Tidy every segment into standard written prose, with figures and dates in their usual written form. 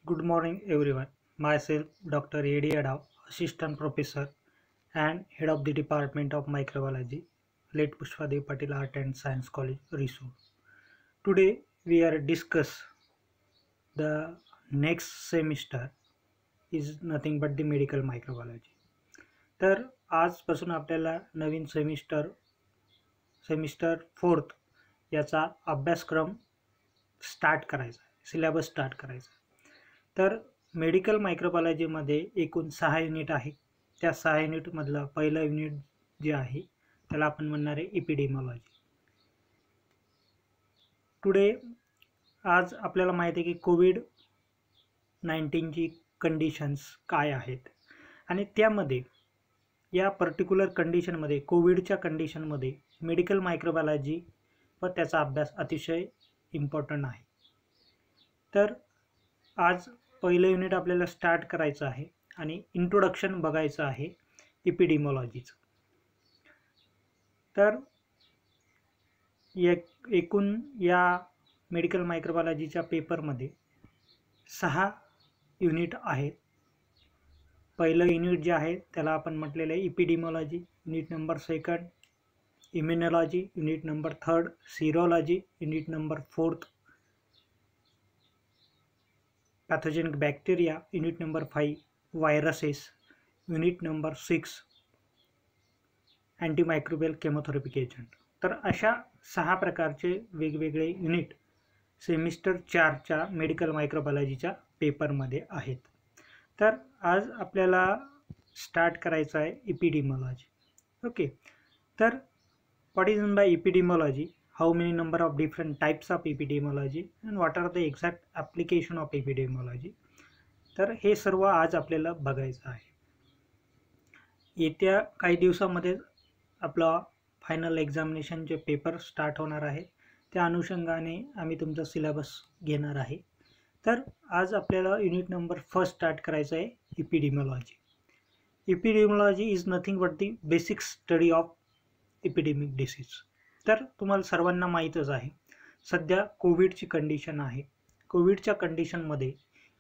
Good morning, everyone. Myself, Dr. A.D. Adav, Assistant Professor and Head of the Department of Microbiology, late Pushpadev Patil Art and Science College, Risur. Today, we are discuss the next semester is nothing but the medical microbiology. तर आजपासून आपल्याला नवीन semester fourth याचा अभ्यासक्रम start करायचा आहे, syllabus start करायचा आहे. तर मेडिकल मायक्रोबायोलॉजीमध्ये एकूण 6 युनिट आहे. त्या 6 युनिटमधलं पहिलं युनिट जे आहे त्याला आपण म्हणणार आहे एपिडेमिओलॉजी. टुडे आज आपल्याला माहिती आहे की कोविड-19ची कंडिशन्स काय आहेत आणि त्यामध्ये या पर्टिक्युलर कंडिशनमध्ये कोविडच्या कंडिशनमध्ये मेडिकल मायक्रोबायोलॉजी व त्याचा अभ्यास अतिशय इम्पॉर्टंट आहे. तर आज पहिलं युनिट आपल्याला स्टार्ट करायचं आहे आणि इंट्रोडक्शन बघायचं आहे एपिडेमिओलॉजीचं. तर एकूण या मेडिकल मायक्रोबायोलॉजीच्या पेपरमध्ये 6 युनिट आहेत. पहिलं युनिट जे आहे त्याला आपण म्हटलेलं आहे epidemiology, unit number 2 immunology, unit number 3 serology, unit number 4 pathogenic bacteria, unit number 5 viruses, unit number 6 antimicrobial chemotherapy agent. तर अशा 6 प्रकारचे वेगवेगळे युनिट सेमिस्टर 4च्या मेडिकल मायक्रोबायोलॉजीच्या पेपरमध्ये आहेत. तर आज आपल्याला स्टार्ट करायचं आहे एपिडेमिओलॉजी. ओके, तर what is by epidemiology, how many number of different types of epidemiology and what are the exact application of epidemiology. तर हे सर्व आज आपल्याला बघायचं आहे. येत्या काही दिवसामध्ये आपला फायनल एक्झामिनेशनचे पेपर स्टार्ट होणार आहे. त्या अनुषंगाने आम्ही तुमचा सिलेबस घेणार आहे. तर आज आपल्याला युनिट नंबर 1 स्टार्ट करायचं आहे epidemiology. Epidemiology is nothing but the basic study of epidemic disease. तर तुम्हाला सर्वांना माहीतच आहे सध्या कोविडची कंडिशन आहे. कोविडच्या कंडिशनमध्ये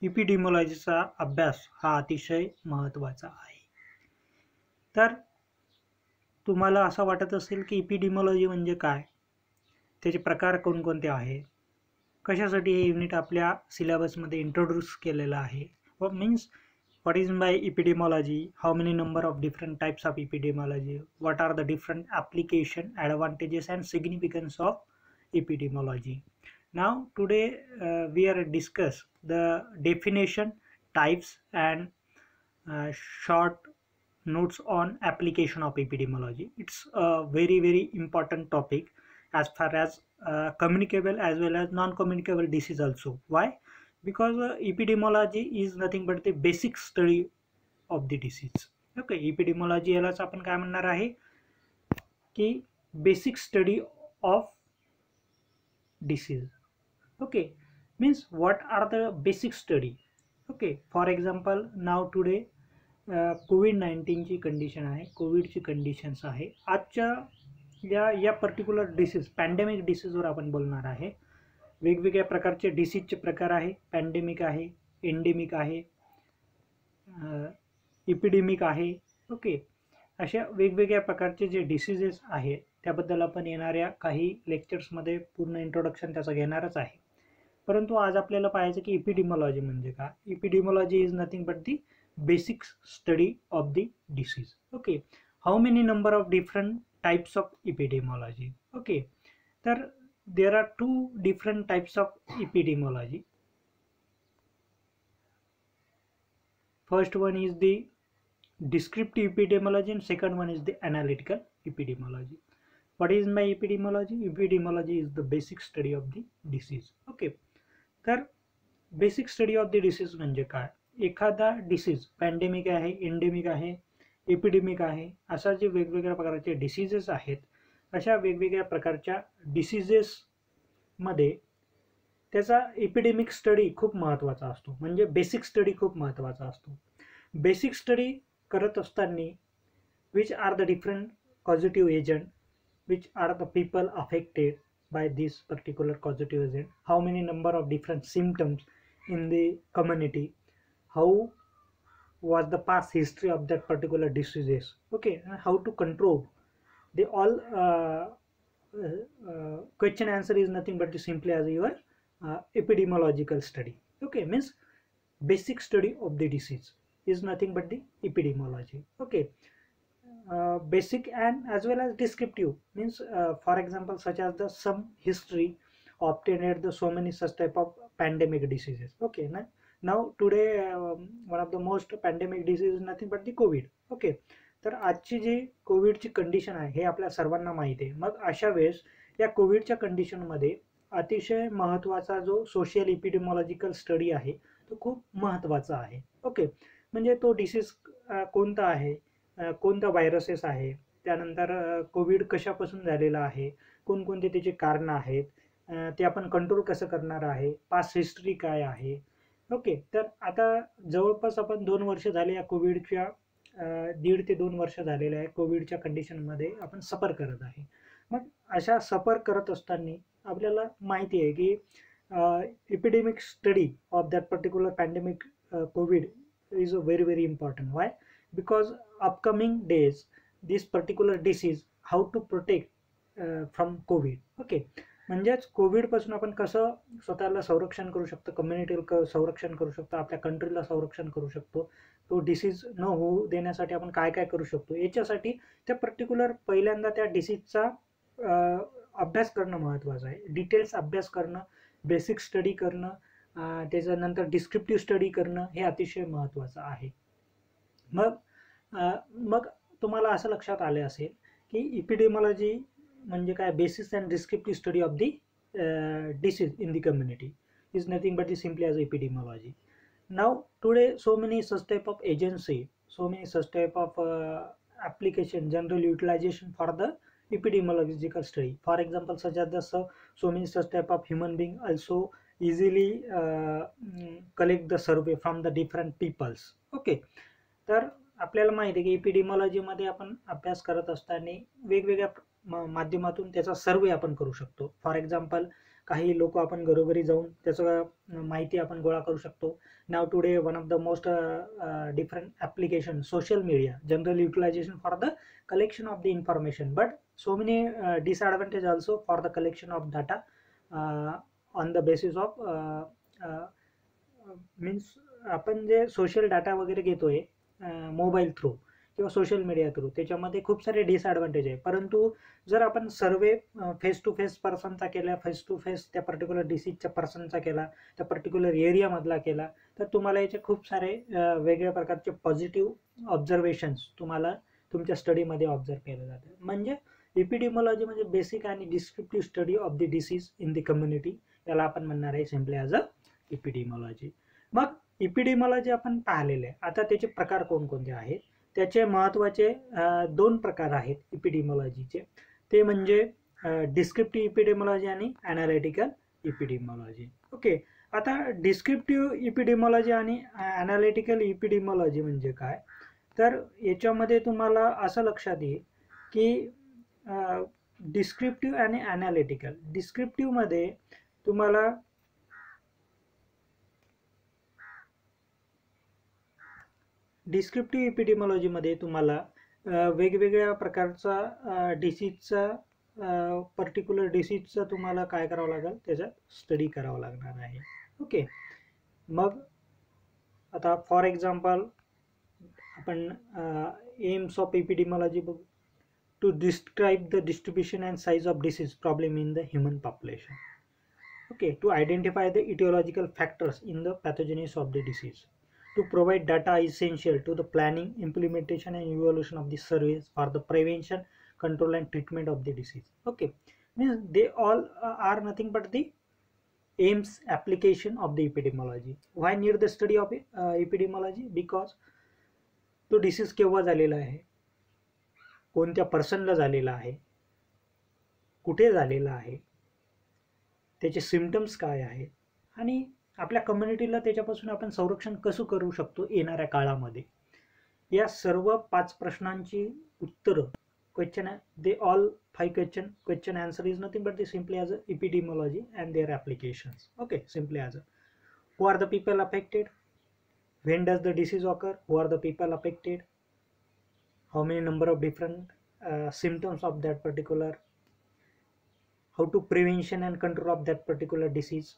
एपिडेमिओलॉजीचा अभ्यास हा अतिशय महत्त्वाचा आहे. तर तुम्हाला असं वाटत असेल की एपिडेमिओलॉजी म्हणजे काय, त्याचे प्रकार कोणकोणते आहे, कशासाठी हे युनिट आपल्या सिलेबसमध्ये इंट्रोड्यूस केलेलं आहे, व means what is by epidemiology, how many number of different types of epidemiology, what are the different application, advantages and significance of epidemiology. Now today we are discuss the definition, types and short notes on application of epidemiology. It's a very important topic as far as communicable as well as non-communicable disease also. Why? Because epidemiology is nothing but the basic study of the disease. Okay, epidemiology यालाच आपण काय म्हणणार आहे की basic study of disease. Okay, means what are the basic study. Okay, for example now today कोविड-19ची condition आहे, कोविडची conditions आहे. आजच्या या पर्टिक्युलर डिसीज पॅन्डेमिक डिसीजवर आपण बोलणार आहे. वेगवेगळ्या प्रकारचे डिसीजचे प्रकार आहे. पॅन्डेमिक आहे, एंडेमिक आहे, एपिडेमिक आहे. ओके, अशा वेगवेगळ्या प्रकारचे जे डिसीजेस आहेत त्याबद्दल आपण येणाऱ्या काही लेक्चर्समध्ये पूर्ण इंट्रोडक्शन त्याचं घेणारच आहे. परंतु आज आपल्याला पाहायचं की एपिडेमिओलॉजी म्हणजे काय. Epidemiology is nothing but the basic study of the disease. Okay, how many number of different types of epidemiology. Okay, there are 2 different types of epidemiology. First one is the descriptive epidemiology and second one is the analytical epidemiology. What is my epidemiology? Epidemiology is the basic study of the disease. Okay, तर basic study of the disease म्हणजे काय. एखादा disease pandemic आहे, endemic आहे, epidemic आहे, अशा जे वेगवेगळ्या प्रकारचे डिसीजेस आहेत अशा वेगवेगळ्या प्रकारच्या डिसीजेसमध्ये त्याचा एपिडेमिक स्टडी खूप महत्त्वाचा असतो. म्हणजे बेसिक स्टडी खूप महत्त्वाचा असतो. बेसिक स्टडी करत असताना which are the different causative agent, which are the people affected by this particular causative agent, how many number of different symptoms in the community, how was the past history of that particular diseases, okay, and how to control. They all question answer is nothing but simply as your epidemiological study. Okay, means basic study of the disease is nothing but the epidemiology. Okay, basic and as well as descriptive means, for example, such as the some history obtained at the so many such type of pandemic diseases. Okay, now today one of the most pandemic disease is nothing but the Covid. Okay, तर आजची जी कोविडची condition आहे हे आपल्या सर्वांना माहिती आहे. मग अशा वेळेस या कोविडच्या कंडिशनमध्ये अतिशय महत्त्वाचा जो सोशल इपिडेमॉलॉजिकल स्टडी आहे तो खूप महत्त्वाचा आहे. ओके, म्हणजे तो डिसीज कोणता आहे, कोणता व्हायरसेस आहे, त्यानंतर कोविड कशापासून झालेला आहे, कोणकोणते त्याचे कारणं आहेत, ते आपण कंट्रोल कसं करणार आहे, पास्ट हिस्ट्री काय आहे. ओके, तर आता जवळपास आपण 2 वर्ष झाले या कोविडच्या 1.5 ते 2 वर्ष झालेले आहे कोविडच्या कंडिशनमध्ये आपण सफर करत आहे. मग अशा सफर करत असताना आपल्याला माहिती आहे की epidemic study of that particular pandemic Covid is a very very important. Why? Because upcoming days this particular disease how to protect from covid. Okay, म्हणजेच कोविड पासून आपण कसं स्वतःला संरक्षण करू शकतो, कम्युनिटीला संरक्षण करू शकतो, आपल्या कंट्रीला संरक्षण करू शकतो, तो डिसीज न होऊ देण्यासाठी आपण काय काय करू शकतो, याच्यासाठी त्या पर्टिक्युलर पहिल्यांदा त्या डिसीजचा अभ्यास करणं महत्त्वाचं आहे. डिटेल्स अभ्यास करणं, बेसिक स्टडी करणं, त्याच्यानंतर डिस्क्रिप्टिव्ह स्टडी करणं हे अतिशय महत्त्वाचं आहे. मग तुम्हाला असं लक्षात आले असेल की इपिडेमॉलॉजी म्हणजे काय, basis and descriptive study of the disease in the community is nothing but the simply as epidemiology. Now today so many such type of agency, so many such type of application general utilization for the epidemiological study. For example, such as the so many such type of human being also easily collect the survey from the different peoples. Okay, तर आपल्याला माहिती आहे की एपिडेमॉलॉजीमध्ये आपण अभ्यास करत असताना वेगवेगळ्या माध्यमातून त्याचा सर्वे आपण करू शकतो. फॉर एक्झाम्पल, काही लोक आपण घरोघरी जाऊन त्याचं माहिती आपण गोळा करू शकतो. Now today one of the most different application social media general utilization for the collection of the information, but so many disadvantage also for the collection of data on the basis of means आपण जे social data वगैरे घेतोय mobile through किंवा social media through, त्याच्यामध्ये खूप सारे disadvantage आहे. परंतु जर आपण सर्वे फेस टू फेस पर्सनचा केला, फेस टू फेस त्या पर्टिक्युलर डिसीजच्या पर्सनचा केला, त्या पर्टिक्युलर एरियामधला केला, तर तुम्हाला याचे खूप सारे वेगळ्या प्रकारचे पॉझिटिव्ह ऑब्झर्वेशन्स तुम्हाला तुमच्या स्टडीमध्ये ऑब्झर्व केलं जातं. म्हणजे एपिडेमॉलॉजी म्हणजे बेसिक आणि descriptive study of the disease in the community, याला आपण म्हणणार आहे सिम्पली ॲज अ एपिडेमॉलॉजी. मग एपिडेमॉलॉजी आपण पाहिलेले आहे. आता त्याचे प्रकार कोणकोणते आहेत, त्याचे महत्त्वाचे 2 प्रकार आहेत एपिडेमॉलॉजीचे. ते म्हणजे डिस्क्रिप्टिव्ह एपिडेमॉलॉजी आणि ॲनालिटिकल एपिडेमॉलॉजी. ओके, आता डिस्क्रिप्टिव्ह एपिडेमॉलॉजी आणि ॲनालिटिकल एपिडेमॉलॉजी म्हणजे काय, तर याच्यामध्ये तुम्हाला असं लक्षात येईल की डिस्क्रिप्टिव्ह आणि ॲनालिटिकल. डिस्क्रिप्टिव्हमध्ये तुम्हाला डिस्क्रिप्टिव्ह एपिडेमॉलॉजीमध्ये तुम्हाला वेगवेगळ्या प्रकारचा डिसीजचा पर्टिक्युलर डिसीजचा तुम्हाला काय करावं लागेल, त्याचा स्टडी करावं लागणार आहे. ओके, मग आता फॉर एक्झाम्पल आपण एम्स ऑफ एपिडेमॉलॉजी बघू. To describe the distribution and size of disease problem in the human population. Okay, to identify the etiological factors in the pathogenesis of the disease. To provide data essential to the planning, implementation and evaluation of the surveys for the prevention, control and treatment of the disease. Okay, means they all are nothing but the aims application of the epidemiology. Why need the study of epidemiology? Because तो disease केव्हा झालेला आहे, कोणत्या पर्सनला झालेला आहे, कुठे झालेला आहे, त्याचे सिम्पटम्स काय आहेत आणि आपल्या कम्युनिटीला त्याच्यापासून आपण संरक्षण कसं करू शकतो येणाऱ्या काळामध्ये. या सर्व 5 प्रश्नांची उत्तरं question, the all 5 question answer is nothing but the simply as a epidemiology and their applications. Okay, simply as a Who are the people affected? When does the disease occur? Who are the people affected? How many number of different symptoms of that particular, how to prevention and control of that particular disease.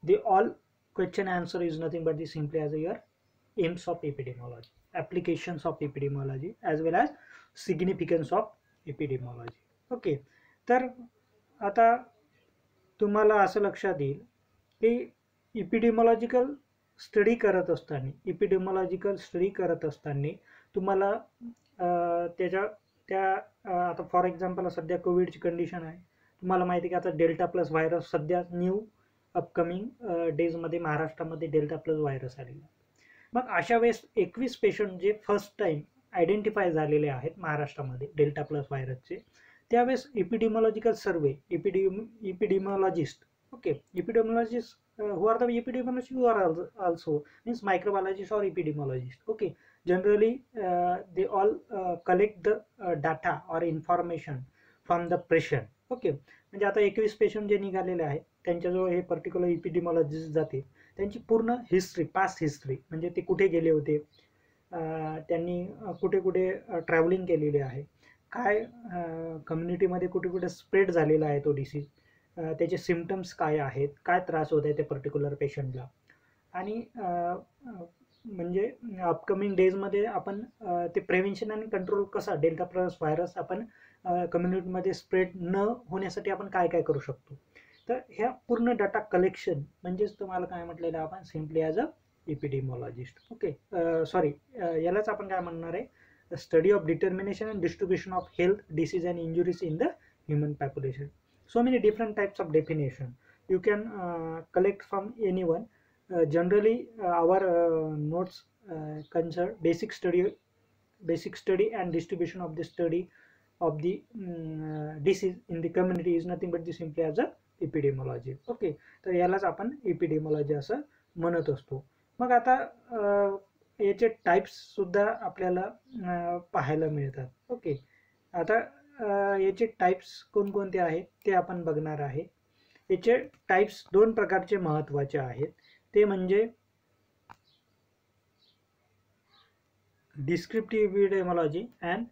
The all question answer is nothing but the simply as your aims of epidemiology, applications of epidemiology, as well as significance of epidemiology. Okay, तर आता तुम्हाला असं लक्षात येईल की इपिडेमॉलॉजिकल study करत असताना तुम्हाला त्याच्या त्या आता फॉर एक्झाम्पल सध्या कोविडची कंडिशन आहे. तुम्हाला माहिती आहे की आता डेल्टा प्लस व्हायरस सध्या न्यू अपकमिंग डेजमध्ये महाराष्ट्रामध्ये डेल्टा प्लस व्हायरस आलेला. मग अशा वेळेस 21 पेशंट जे फर्स्ट टाइम आयडेंटिफाय झालेले आहेत महाराष्ट्रामध्ये डेल्टा प्लस व्हायरसचे, त्यावेळेस इपिडेमॉलॉजिकल सर्वे इपिडेमॉलॉजिस्ट, okay, इपिडेमॉलॉजिस्ट who are the epidemiologists, who are also means microbiologists or epidemiologists. Okay, generally they all collect the data or information from the patient. Okay, म्हणजे आता 21 patient जे निघालेले आहेत त्यांच्याजवळ हे पर्टिक्युलर इपिडेमॉलॉजिस्ट जाते, त्यांची पूर्ण हिस्ट्री, पास्ट हिस्ट्री, म्हणजे ते कुठे गेले होते, त्यांनी कुठे कुठे ट्रॅव्हलिंग केलेली आहे, काय कम्युनिटीमध्ये कुठे कुठे स्प्रेड झालेला आहे तो डिसीज, त्याचे सिम्पटम्स काय आहेत, काय त्रास होत आहे त्या पर्टिक्युलर पेशंटला, आणि म्हणजे अपकमिंग डेजमध्ये आपण ते प्रिव्हेन्शन आणि कंट्रोल कसा डेल्टा प्लस व्हायरस आपण कम्युनिटीमध्ये स्प्रेड न होण्यासाठी आपण काय काय करू शकतो. तर ह्या पूर्ण डाटा कलेक्शन म्हणजेच तुम्हाला काय म्हटलेलं आपण simply as a epidemiologist. Okay, sorry, यालाच आपण काय म्हणणार आहे, study of determination and distribution of health disease and injuries in the human population. So many different types of definition you can collect from anyone. Generally our notes concern basic study and distribution of the study of the disease in the community is nothing but the simply as a epidemiology. Okay, तर यालाच आपण epidemiology असं म्हणत असतो. मग आता याचे types सुद्धा आपल्याला पाहायला मिळतात. ओके, आता याचे टाइप्स कोणकोणते आहेत ते आपण बघणार आहे. याचे टाइप्स दोन प्रकारचे महत्त्वाचे आहेत, ते म्हणजे descriptive epidemiology and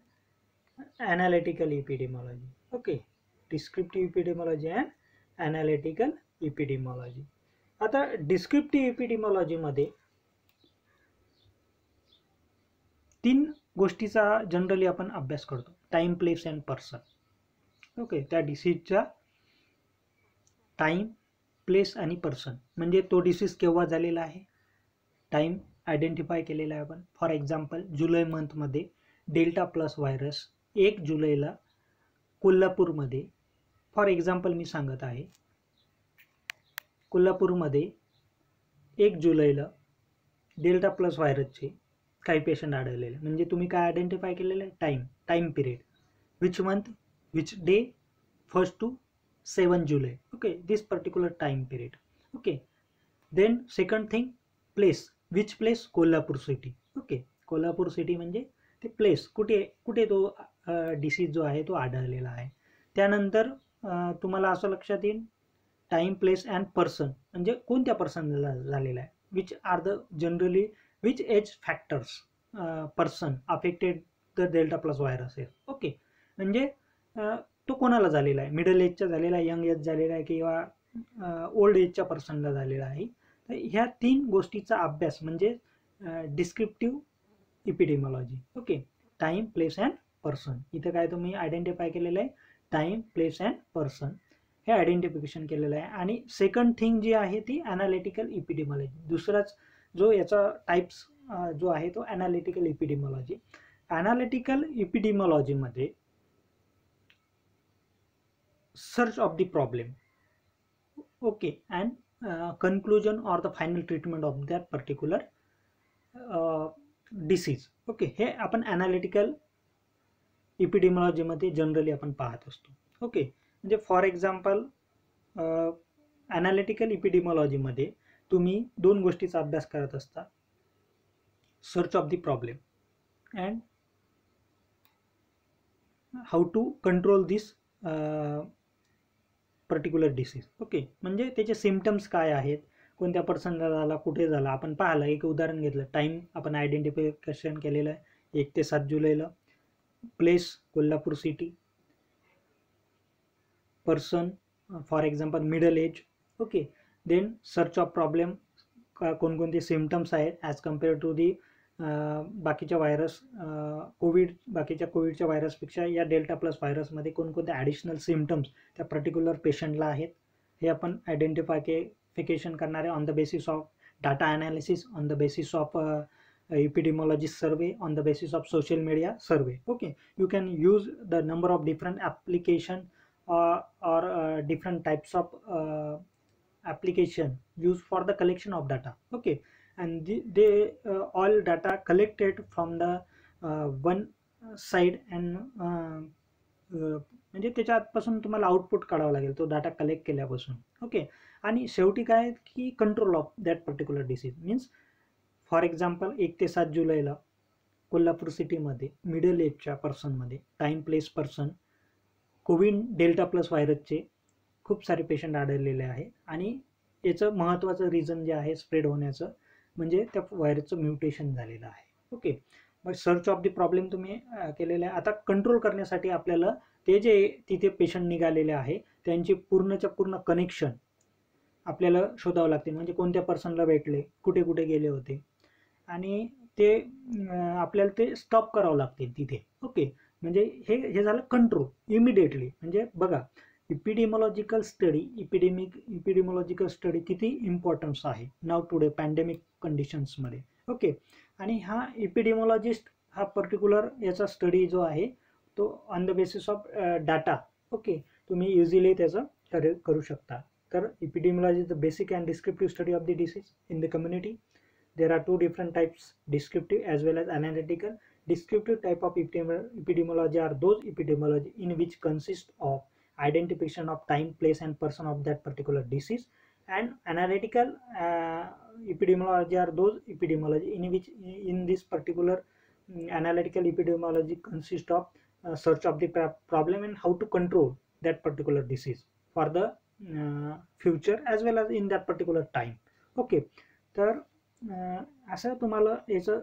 analytical epidemiology. Okay, descriptive epidemiology and analytical epidemiology. आता डिस्क्रिप्टिव्ह इपिडेमॉलॉजीमध्ये 3 गोष्टीचा जनरली आपण अभ्यास करतो, time, place and person. Okay, त्या डिसीजचा टाइम, प्लेस आणि पर्सन, म्हणजे तो डिसीज केव्हा झालेला आहे, टाइम आयडेंटिफाय केलेला आहे आपण. फॉर एक्झाम्पल जुलै मंथमध्ये डेल्टा प्लस व्हायरस 1 जुलैला कोल्हापूरमध्ये, फॉर एक्झाम्पल मी सांगत आहे, कोल्हापूरमध्ये 1 जुलैला डेल्टा प्लस व्हायरसचे काही पेशंट आढळलेले. म्हणजे तुम्ही काय आयडेंटिफाय केलेलं आहे, time period, which month, which day, 1st to 7 July. Okay, this particular time period. Okay, then second thing, place, which place, Kolhapur city. Okay, Kolhapur city म्हणजे ते प्लेस कुठे कुठे तो डिसीज जो आहे तो आढळलेला आहे. त्यानंतर तुम्हाला असं लक्षात येईल टाइम, प्लेस अँड पर्सन, म्हणजे कोणत्या पर्सनला झालेला आहे, which are the generally which age factors person affected the delta plus virus. Okay, म्हणजे तो कोणाला झालेला आहे, मिडल एजचा झालेला आहे, यंग एज झालेला आहे, किंवा ओल्ड एजच्या पर्सनला झालेला आहे. तर ह्या 3 गोष्टीचा अभ्यास म्हणजे descriptive epidemiology. Okay, time, place and person. इथं काय तुम्ही आयडेंटिफाय केलेलं आहे, टाइम, प्लेस अँड पर्सन हे आयडेंटिफिकेशन केलेलं आहे. आणि सेकंड थिंग जी आहे ती ॲनालिटिकल इपिडेमॉलॉजी. दुसराच जो याचा टाइप्स जो आहे तो ॲनालिटिकल इपिडेमॉलॉजी. ॲनालिटिकल इपिडेमॉलॉजीमध्ये search of the problem, okay, and conclusion or the final treatment of that particular disease. Okay, हे आपण ॲनालिटिकल इपिडेमॉलॉजीमध्ये जनरली आपण पाहत असतो. ओके, म्हणजे फॉर एक्झाम्पल ॲनालिटिकल इपिडेमॉलॉजीमध्ये तुम्ही 2 गोष्टीचा अभ्यास करत असता, search of the problem and how to control this particular disease. Okay, म्हणजे त्याचे सिम्पटम्स काय आहेत, कोणत्या पर्सनला झाला, कुठे झाला, आपण पाहिलं. एक उदाहरण घेतलं, टाईम आपण आयडेंटिफिकेशन केलेलं आहे 1 ते 7 जुलैला, place Kolhapur city, person for example middle age. Okay, then search of problem, कोणकोणते सिम्टम्स आहेत ॲज कम्पेअर टू दी बाकीच्या व्हायरस, बाकीच्या कोविडच्या व्हायरसपेक्षा या डेल्टा प्लस व्हायरसमध्ये कोणकोणते ॲडिशनल सिम्टम्स त्या पर्टिक्युलर पेशंटला आहेत हे आपण आयडेंटिफिकेशन करणार आहे on the basis of data analysis, on the basis of epidemiologist survey, on the basis of social media survey. Okay, you can use the number of different application or different types of application used for the collection of data. Okay, and they all data collected from the one side and म्हणजे त्याच्यापासून तुम्हाला output काढावं लागेल तो data collect केल्यापासून. Okay, आणि शेवटी काय की control of that particular disease means for example 1 ते 7 जुलैला कोल्हापूर सिटीमध्ये मिडल एजच्या पर्सनमध्ये, time place person, Covid delta plus व्हायरसचे खूप सारे पेशंट आढळलेले आहे. आणि याचं महत्त्वाचं रिझन जे आहे स्प्रेड होण्याचं म्हणजे त्या व्हायरसचं म्युटेशन झालेलं आहे. ओके, मग सर्च ऑफ दी प्रॉब्लेम तुम्ही केलेलं आहे. आता कंट्रोल करण्यासाठी आपल्याला ते जे तिथे पेशंट निघालेले आहे त्यांची पूर्णच्या पूर्ण कनेक्शन आपल्याला शोधावं लागते. म्हणजे कोणत्या पर्सनला भेटले, कुठे कुठे गेले होते, आणि ते आपल्याला ते स्टॉप करावं लागते तिथे. ओके, म्हणजे हे झालं कंट्रोल इमिडिएटली. म्हणजे बघा, इपिडेमॉलॉजिकल स्टडी किती इम्पॉर्टन्स आहे नाव टुडे पॅन्डेमिक कंडिशन्समध्ये. ओके, आणि हा इपिडेमॉलॉजिस्ट हा पर्टिक्युलर याचा स्टडी जो आहे तो on the basis of data. Okay, तुम्ही इझिली त्याचं करू शकता. तर epidemiology is the basic and descriptive study of the disease in the community. There are two different types, descriptive as well as analytical. Descriptive type of epidemiology are those epidemiology in which consist of identification of time, place and person of that particular disease. And analytical epidemiology are those epidemiology in which in this particular analytical epidemiology consist of search of the problem and how to control that particular disease for the future as well as in that particular time. Okay, तर असं तुम्हाला याचं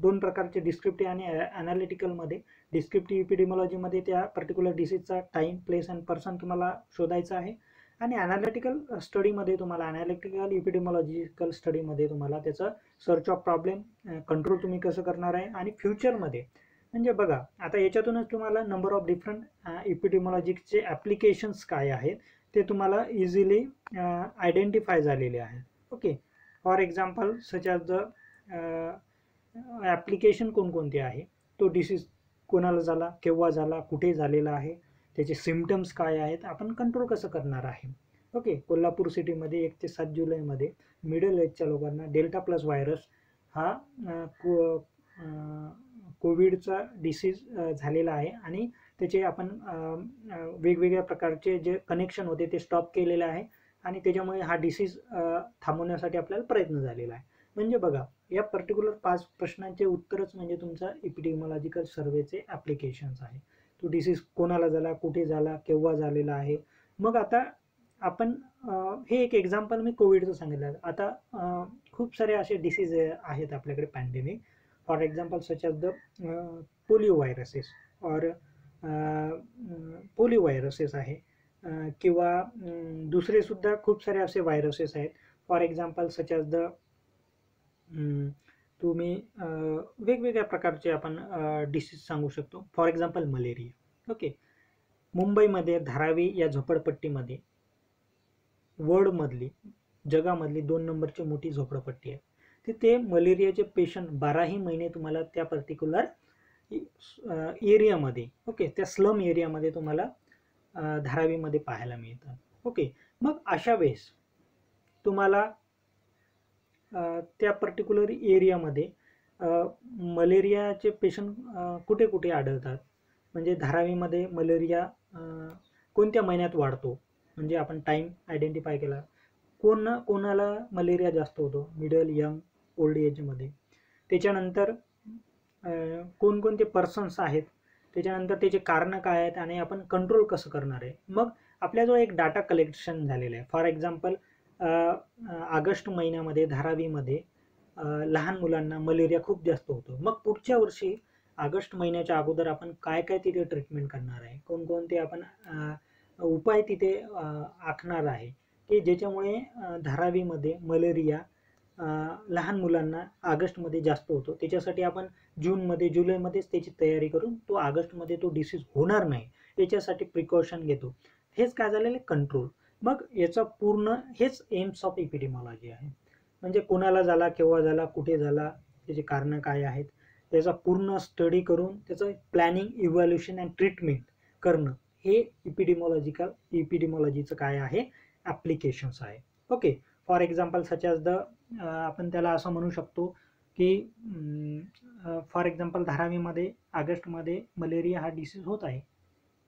दोन प्रकारचे descriptive आणि ॲनालिटिकलमध्ये. Descriptive इपिडेमॉलॉजीमध्ये त्या particular डिसीजचा टाईम, प्लेस अँड पर्सन तुम्हाला शोधायचं आहे. आणि ॲनालिटिकल स्टडीमध्ये तुम्हाला ॲनालिटिकल इपिडेमॉलॉजिकल स्टडीमध्ये तुम्हाला त्याचं सर्च ऑफ प्रॉब्लेम, कंट्रोल तुम्ही कसं करणार आहे आणि फ्युचरमध्ये. म्हणजे बघा, आता याच्यातूनच तुम्हाला नंबर ऑफ डिफरंट इपिडेमॉलॉजिकचे ॲप्लिकेशन्स काय आहेत ते तुम्हाला इझिली आयडेंटिफाय झालेले आहेत. Okay, for example such as the application कोणकोणते आहे, तो डिसीज कोणाला झाला, केव्हा झाला, कुठे झालेला आहे, त्याचे सिम्टम्स काय आहेत, आपण कंट्रोल कसं करणार आहे. ओके, कोल्हापूर सिटीमध्ये 1 ते 7 जुलैमध्ये मिडल एजच्या लोकांना डेल्टा प्लस व्हायरस हा कोविडचा डिसीज झालेला आहे आणि त्याचे आपण वेगवेगळ्या प्रकारचे जे कनेक्शन होते ते स्टॉप केलेले आहे आणि त्याच्यामुळे हा डिसीज थांबवण्यासाठी आपल्याला प्रयत्न झालेला आहे. म्हणजे बघा, या पर्टिक्युलर 5 प्रश्नांचे उत्तरच म्हणजे तुमचा इपिडेमॉलॉजिकल सर्वेचे ॲप्लिकेशन्स आहे. तो डिसीज कोणाला झाला, कुठे झाला, केव्हा झालेला आहे. मग आता आपण हे एक एक्झाम्पल मी कोविडचं सांगितलं. आता खूप सारे असे डिसीज आहेत आपल्याकडे pandemic. For example such as the polio viruses और पोलिओ व्हायरसेस आहे किंवा दुसरेसुद्धा खूप सारे असे व्हायरसेस आहेत. For example such as the तुम्ही वेगवेगळ्या प्रकारचे आपण डिसीज सांगू शकतो. For example malaria. ओके, मुंबईमध्ये धारावी या झोपडपट्टीमध्ये वर्ल्डमधली, जगामधली 2 नंबरची मोठी झोपडपट्टी आहे. तिथे मलेरियाचे पेशंट 12ही महिने तुम्हाला त्या पर्टिक्युलर एरियामध्ये, ओके, त्या स्लम एरियामध्ये तुम्हाला धारावीमध्ये पाहायला मिळतात. ओके, मग अशा वेळेस तुम्हाला त्या पर्टिक्युलर एरियामध्ये मलेरियाचे पेशंट कुठे कुठे आढळतात. म्हणजे धारावीमध्ये मलेरिया कोणत्या महिन्यात वाढतो, म्हणजे आपण टाईम आयडेंटिफाय केला. कोणाला मलेरिया जास्त होतो, मिडल, यंग, ओल्ड एजमध्ये. त्याच्यानंतर कोणकोणते पर्सन्स आहेत, त्याच्यानंतर त्याचे कारणं काय आहेत, आणि आपण कंट्रोल कसं करणार आहे. मग आपल्याजवळ एक डाटा कलेक्शन झालेलं आहे. फॉर एक्झाम्पल ऑगस्ट महिन्यामध्ये धारावीमध्ये लहान मुलांना मलेरिया खूप जास्त होतो. मग पुढच्या वर्षी ऑगस्ट महिन्याच्या अगोदर आपण काय काय तिथे ट्रीटमेंट करणार आहे, कोणकोणते आपण उपाय तिथे आखणार आहे की ज्याच्यामुळे धारावीमध्ये मलेरिया लहान मुलांना ऑगस्टमध्ये जास्त होतो. त्याच्यासाठी आपण जूनमध्ये जुलैमध्येच त्याची तयारी करून तो ऑगस्टमध्ये तो डिसीज होणार नाही याच्यासाठी प्रिकॉशन घेतो. हेच काय झालेलं कंट्रोल. मग याचा पूर्ण हेच एम्स ऑफ एपिडेमॉलॉजी आहे. म्हणजे कोणाला झाला, केव्हा झाला, कुठे झाला, त्याची कारणं काय आहेत, त्याचा पूर्ण स्टडी करून त्याचं प्लॅनिंग, इव्हॅल्युएशन अँड ट्रीटमेंट करणं हे एपिडेमॉलॉजीचं काय आहे, ॲप्लिकेशन्स आहे. Okay. For example such as the आपण त्याला असं म्हणू शकतो की फॉर एक्झाम्पल धारावीमध्ये ऑगस्टमध्ये मलेरिया हा डिसीज होत आहे.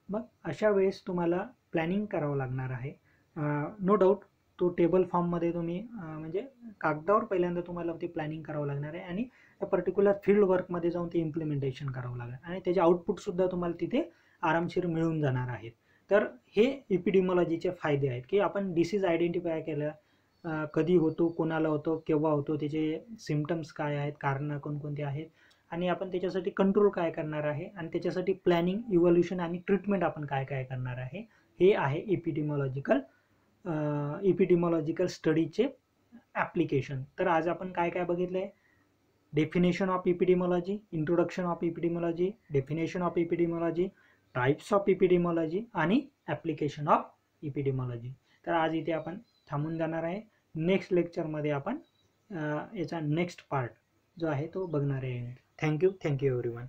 मग अशा वेळेस तुम्हाला प्लॅनिंग करावं लागणार आहे. नो डाऊट तो टेबल फॉर्ममध्ये तुम्ही म्हणजे कागदावर पहिल्यांदा तुम्हाला ती प्लॅनिंग करावं लागणार आहे आणि त्या पर्टिक्युलर फील्ड वर्कमध्ये जाऊन ते इम्प्लिमेंटेशन करावं लागणार आणि त्याचे आउटपुटसुद्धा तुम्हाला तिथे आरामशीर मिळून जाणार आहेत. तर हे एपिडेमॉलॉजीचे फायदे आहेत की आपण डिसीज आयडेंटिफाय केलं, कधी होतो, कोणाला होतो, केव्हा होतो, त्याचे सिम्पटम्स काय आहेत, कारणं कोणकोणती आहेत आणि आपण त्याच्यासाठी कंट्रोल काय करणार आहे आणि त्याच्यासाठी प्लॅनिंग, इव्हॉल्युशन आणि ट्रीटमेंट आपण काय काय करणार आहे. हे आहे एपिडेमॉलॉजिकल स्टडीचे ॲप्लिकेशन. तर आज आपण काय काय बघितलं आहे, definition of epidemiology, introduction of epidemiology, definition of epidemiology, types of epidemiology आणि ॲप्लिकेशन ऑफ एपिडेमॉलॉजी. तर आज इथे आपण थांबून जाणार आहे. नेक्स्ट लेक्चरमध्ये आपण याचा नेक्स्ट पार्ट जो आहे तो बघणार आहे. Thank you everyone.